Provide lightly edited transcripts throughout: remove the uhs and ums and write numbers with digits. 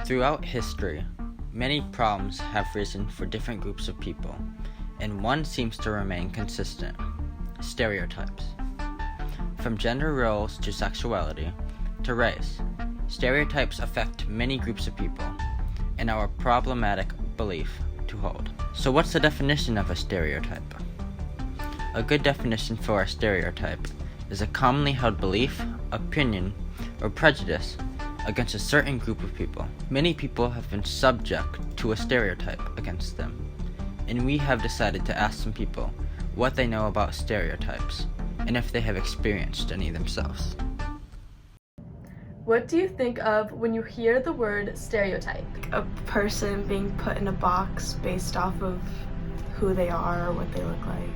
Throughout history, many problems have risen for different groups of people, and one seems to remain consistent: stereotypes. From gender roles to sexuality to race, stereotypes affect many groups of people and are a problematic belief to hold. So what's the definition of a stereotype? A good definition for a stereotype is a commonly held belief, opinion, or prejudice against a certain group of people. Many people have been subject to a stereotype against them, and we have decided to ask some people what they know about stereotypes and if they have experienced any themselves. What do you think of when you hear the word stereotype? A person being put in a box based off of who they are or what they look like.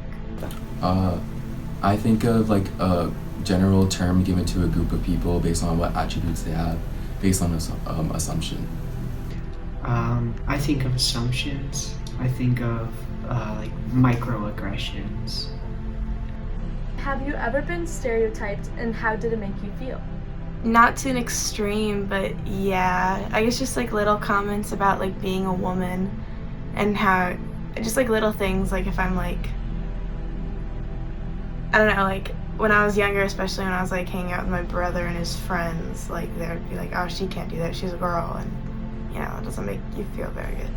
I think of like a general term given to a group of people based on what attributes they have, based on assumption. I think of assumptions. I think of like microaggressions. Have you ever been stereotyped, and how did it make you feel? Not to an extreme, but yeah. I guess just like little comments about like being a woman and how, just like little things, like if I'm like, I don't know, like when I was younger, especially when I was like hanging out with my brother and his friends, like they would be like, oh, she can't do that, she's a girl, and you know, it doesn't make you feel very good.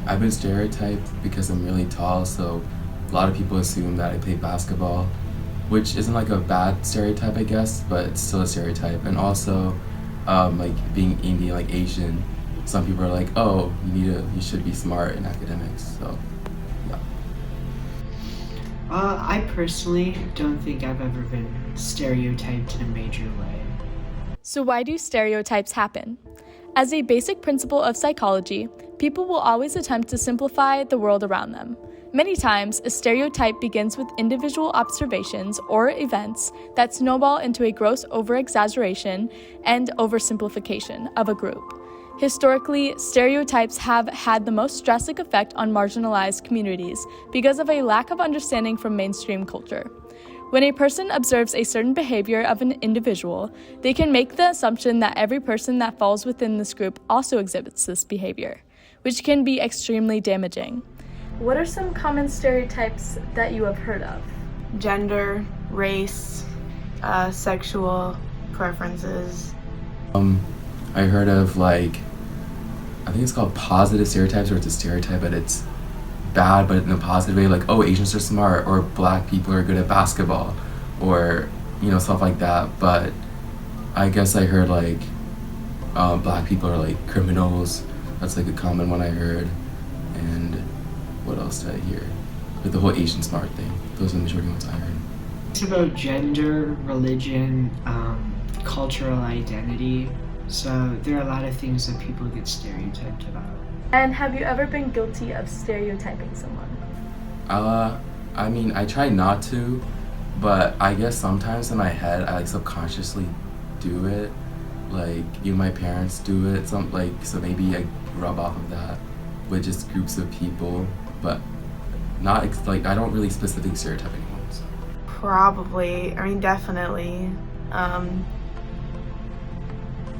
I've been stereotyped because I'm really tall, so a lot of people assume that I play basketball, which isn't like a bad stereotype, I guess, but it's still a stereotype. And also, like being Indian, like Asian, some people are like, oh, you should be smart in academics, so yeah. I personally don't think I've ever been stereotyped in a major way. So why do stereotypes happen? As a basic principle of psychology, people will always attempt to simplify the world around them. Many times, a stereotype begins with individual observations or events that snowball into a gross over-exaggeration and oversimplification of a group. Historically, stereotypes have had the most drastic effect on marginalized communities because of a lack of understanding from mainstream culture. When a person observes a certain behavior of an individual, they can make the assumption that every person that falls within this group also exhibits this behavior, which can be extremely damaging. What are some common stereotypes that you have heard of? Gender, race, sexual preferences. I heard of like, I think it's called positive stereotypes, or it's a stereotype, but it's bad, but in a positive way, like, oh, Asians are smart, or black people are good at basketball, or, you know, stuff like that. But I guess I heard like, black people are like criminals. That's like a common one I heard. And what else did I hear? Like the whole Asian smart thing. Those are the majority ones I heard. It's about gender, religion, cultural identity. So there are a lot of things that people get stereotyped about. And have you ever been guilty of stereotyping someone? I mean, I try not to, but I guess sometimes in my head I like subconsciously do it. Like even my parents do it. So maybe I rub off of that with just groups of people, but not like I don't really specifically stereotype anyone. So. Probably, I mean, definitely.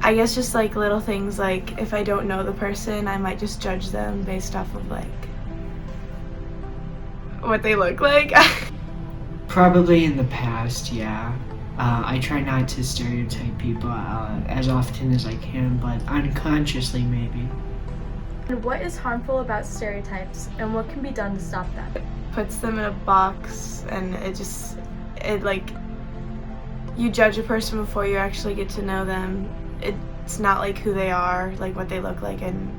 I guess just like little things, like if I don't know the person, I might just judge them based off of like what they look like. Probably in the past, yeah. I try not to stereotype people as often as I can, but unconsciously maybe. And what is harmful about stereotypes, and what can be done to stop them? Puts them in a box, and it like, you judge a person before you actually get to know them. It's not like who they are, like what they look like and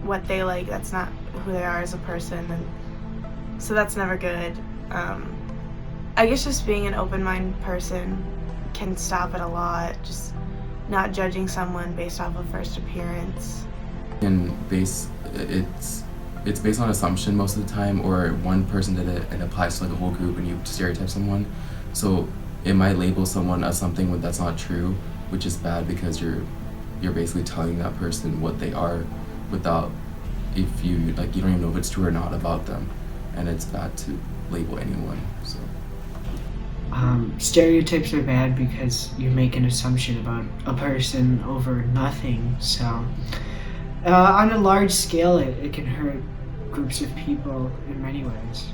what they like. That's not who they are as a person, and so that's never good. I guess just being an open-minded person can stop it a lot. Just not judging someone based off of first appearance. And it's based on assumption most of the time, or one person did it and applies to like a whole group, and you stereotype someone. So it might label someone as something that's not true, which is bad because you're basically telling that person what they are without, if you like, you don't even know if it's true or not about them, and it's bad to label anyone. So Stereotypes are bad because you make an assumption about a person over nothing. So, on a large scale, it can hurt groups of people in many ways.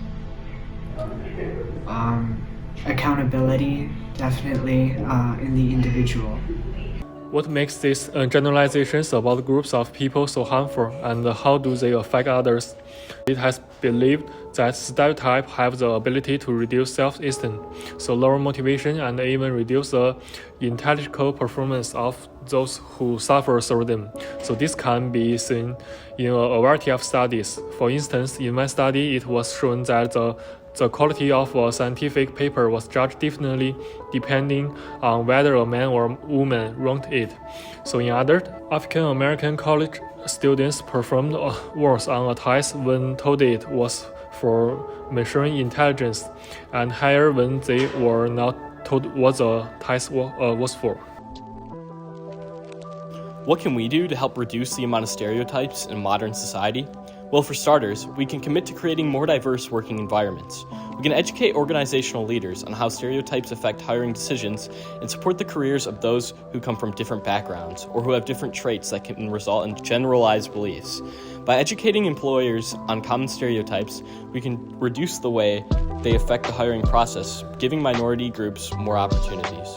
Accountability, definitely, in the individual. What makes these generalizations about groups of people so harmful, and how do they affect others? It has believed that stereotypes have the ability to reduce self-esteem, so lower motivation, and even reduce the intellectual performance of those who suffer through them. So this can be seen in a variety of studies. For instance, in my study, it was shown that the quality of a scientific paper was judged differently depending on whether a man or woman wrote it. So in other African American college students performed worse on a test when told it was for measuring intelligence, and higher when they were not told what the test was for. What can we do to help reduce the amount of stereotypes in modern society? Well, for starters, we can commit to creating more diverse working environments. We can educate organizational leaders on how stereotypes affect hiring decisions and support the careers of those who come from different backgrounds or who have different traits that can result in generalized beliefs. By educating employers on common stereotypes, we can reduce the way they affect the hiring process, giving minority groups more opportunities.